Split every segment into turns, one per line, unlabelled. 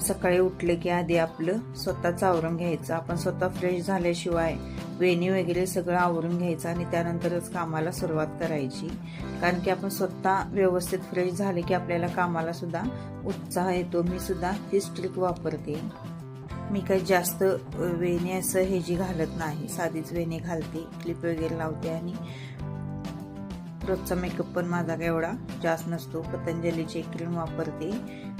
सकाळी उठले की आधी आपलं स्वतःच आवरून घ्यायचं. आपण स्वतः फ्रेश झाल्याशिवाय वेणी वगैरे सगळं आवरून घ्यायचं आणि त्यानंतरच कामाला सुरुवात करायची. कारण की आपण स्वतः व्यवस्थित फ्रेश झाले की आपल्याला कामाला सुद्धा उत्साह येतो. मी सुद्धा हीच ट्रिक वापरते. मी काही जास्त वेणी असं हे जी घालत नाही, साधीच वेणी घालते, क्लिप वगैरे लावते आणि रोजचा मेकअप पण माझा काही एवढा जास्त नसतो. पतंजलीची क्रीम वापरते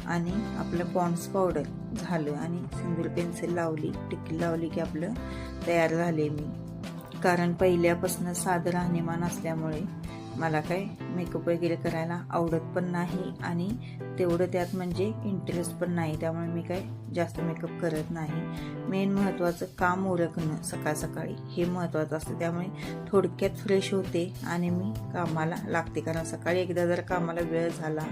आणि आपलं पॉन्ड्स पावडर झालं आणि सिंदूर पेन्सिल लावली, टिक्की लावली की आपलं तयार झाले मी. कारण पहिल्यापासून साधं राहणीमान असल्यामुळे मला काय मेकअप वगैरे करायला आवडत पण नाही आणि तेवढं त्यात म्हणजे इंटरेस्ट पण नाही. त्यामुळे मी काय जास्त मेकअप करत नाही. मेन महत्त्वाचं काम उरकणं सकाळ सकाळी हे महत्त्वाचं असतं. त्यामुळे थोडक्यात फ्रेश होते आणि मी कामाला लागते. कारण सकाळी एकदा जर कामाला वेळ झाला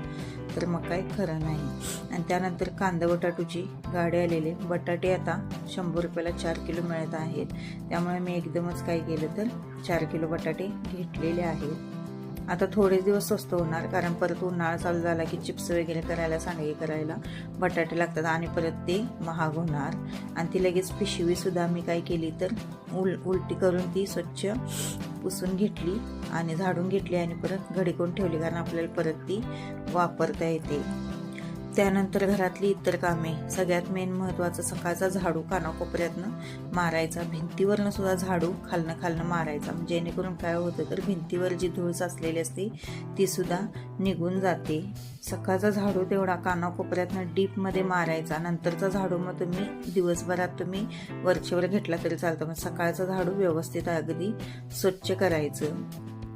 तर मग काय खरं नाही. आणि त्यानंतर कांदा बटाटूची गाडी आलेली. बटाटे आता 100 रुपयाला 4 किलो मिळत आहेत. त्यामुळे मी एकदमच काय केलं तर 4 किलो बटाटे घेतलेले आहेत. आता थोडे दिवस स्वस्त होणार कारण परत उन्हाळा चालू झाला की चिप्स वगैरे करायला, सांडगे करायला बटाटे लागतात आणि परत ते महाग होणार. आणि ती लगेच पिशवी सुद्धा मी काय केली तर उलटी करून ती स्वच्छ पुसून घेतली आणि झाडून घेतली आणि परत घडी करून ठेवली. कारण आपल्याला परत ती वापरता येते. त्यानंतर घरातली इतर कामे. सगळ्यात मेन महत्त्वाचं सकाळचा झाडू कानाकोपऱ्यातनं मारायचा. भिंतीवरनं सुद्धा झाडू खालनं मारायचा. जेणेकरून काय होतं तर भिंतीवर जी धूळ साचलेली असते ती सुद्धा निघून जाते. सकाळचा झाडू तेवढा कानाकोपऱ्यातनं डीपमध्ये मारायचा. नंतरचा झाडू मग तुम्ही दिवसभरात तुम्ही वरचेवर घेतला तरी चालतं. मग सकाळचा झाडू व्यवस्थित अगदी स्वच्छ करायचं.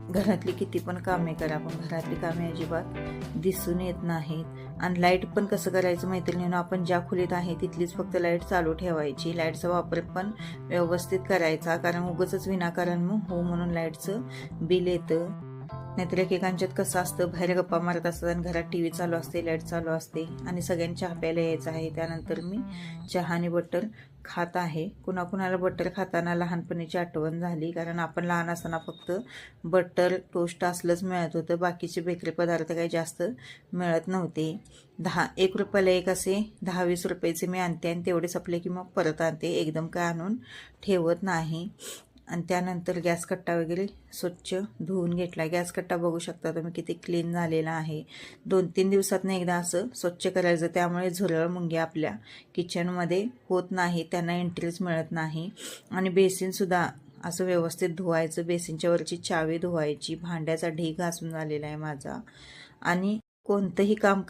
घरातली किती पण कामे करा पण घरातली कामे अजिबात दिसून येत नाहीत. आणि लाईट पण कसं करायचं मैत्रिणींनो, आपण ज्या खोलीत आहे तिथलीच फक्त लाईट चालू ठेवायची. लाईटचा वापर पण व्यवस्थित करायचा. कारण उगाचच विनाकारण मग हो म्हणून लाईटचं बिल येतं. नाहीतर एकेकांच्यात कसं असतं बाहेर गप्पा मारत असतात आणि घरात टीव्ही चालू असते, लाईट चालू असते आणि सगळ्यांनी चहा प्यायला यायचं आहे. त्यानंतर मी चहा आणि बटर खात आहे. कुणाकुणाला बटर खाताना लहानपणीची आठवण झाली. कारण आपण लहान असताना फक्त बटर टोस्ट असलंच मिळत होतं. बाकीचे बेकरी पदार्थ काही जास्त मिळत नव्हते. 1 रुपयाला एक असे 10-20 रुपयाचे मी आणते आणि तेवढे संपले की मग परत आणते. एकदम काय आणून ठेवत नाही. आणि त्यानंतर गॅस कट्टा वगैरे स्वच्छ धुवून घेतला. गॅस कट्टा बघू शकता तुम्ही किती क्लीन झालेला आहे. 2-3 दिवसातनं एकदा असं स्वच्छ करायचं. त्यामुळे झुरळ मुंग्या आपल्या किचनमध्ये होत नाही, त्यांना एंट्रीच मिळत नाही. आणि बेसिनसुद्धा असं व्यवस्थित धुवायचं. बेसिनच्या वरची चावी धुवायची. भांड्याचा ढीग घासून झालेला आहे माझा. आणि कोणतंही काम